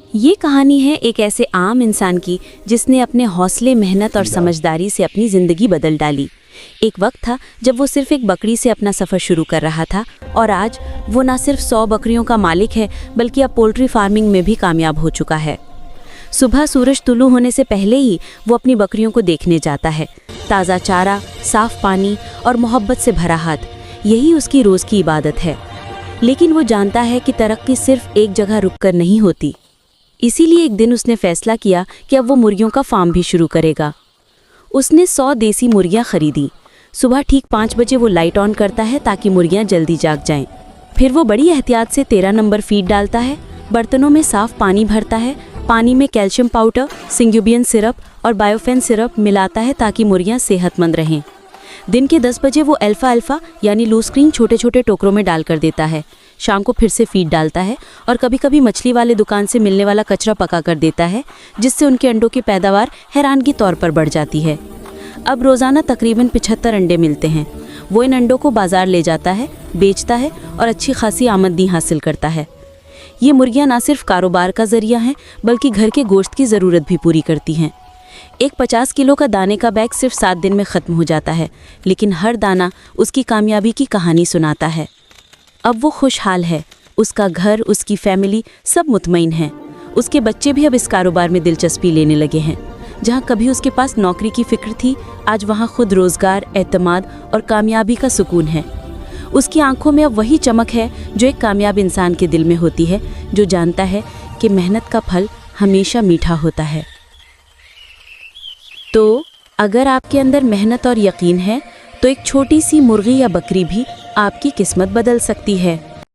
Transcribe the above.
ये कहानी है एक ऐसे आम इंसान की जिसने अपने हौसले, मेहनत और समझदारी से अपनी ज़िंदगी बदल डाली। एक वक्त था जब वो सिर्फ एक बकरी से अपना सफ़र शुरू कर रहा था और आज वो ना सिर्फ 100 बकरियों का मालिक है बल्कि अब पोल्ट्री फार्मिंग में भी कामयाब हो चुका है। सुबह सूरज तुलू होने से पहले ही वो अपनी बकरियों को देखने जाता है। ताज़ा चारा, साफ़ पानी और मोहब्बत से भरा हाथ, यही उसकी रोज़ की इबादत है। लेकिन वो जानता है कि तरक्की सिर्फ एक जगह रुककर नहीं होती। इसीलिए एक दिन उसने फैसला किया कि अब वो मुर्गियों का फार्म भी शुरू करेगा। उसने 100 देसी मुर्गियां खरीदी। सुबह ठीक 5 बजे वो लाइट ऑन करता है ताकि मुर्गियां जल्दी जाग जाएं। फिर वो बड़ी एहतियात से 13 नंबर फीड डालता है। बर्तनों में साफ पानी भरता है। पानी में कैल्शियम पाउडर, सिंग्यूबियन सिरप और बायोफेन सिरप मिलाता है ताकि मुर्गियां सेहतमंद रहें। दिन के 10 बजे वो अल्फा यानी लूज क्रीम छोटे छोटे टोकरों में डालकर देता है। शाम को फिर से फीड डालता है और कभी कभी मछली वाले दुकान से मिलने वाला कचरा पका कर देता है, जिससे उनके अंडों की पैदावार हैरानगी तौर पर बढ़ जाती है। अब रोज़ाना तकरीबन 75 अंडे मिलते हैं। वो इन अंडों को बाजार ले जाता है, बेचता है और अच्छी खासी आमदनी हासिल करता है। ये मुर्गियाँ ना सिर्फ कारोबार का जरिया हैं बल्कि घर के गोश्त की ज़रूरत भी पूरी करती हैं। एक 50 किलो का दाने का बैग सिर्फ 7 दिन में ख़त्म हो जाता है, लेकिन हर दाना उसकी कामयाबी की कहानी सुनाता है। अब वो खुशहाल है, उसका घर, उसकी फैमिली सब मुतमईन हैं। उसके बच्चे भी अब इस कारोबार में दिलचस्पी लेने लगे हैं। जहाँ कभी उसके पास नौकरी की फ़िक्र थी, आज वहाँ खुद रोज़गार, एतमाद और कामयाबी का सुकून है। उसकी आंखों में अब वही चमक है जो एक कामयाब इंसान के दिल में होती है, जो जानता है कि मेहनत का फल हमेशा मीठा होता है। तो अगर आपके अंदर मेहनत और यकीन है तो एक छोटी सी मुर्गी या बकरी भी आपकी किस्मत बदल सकती है।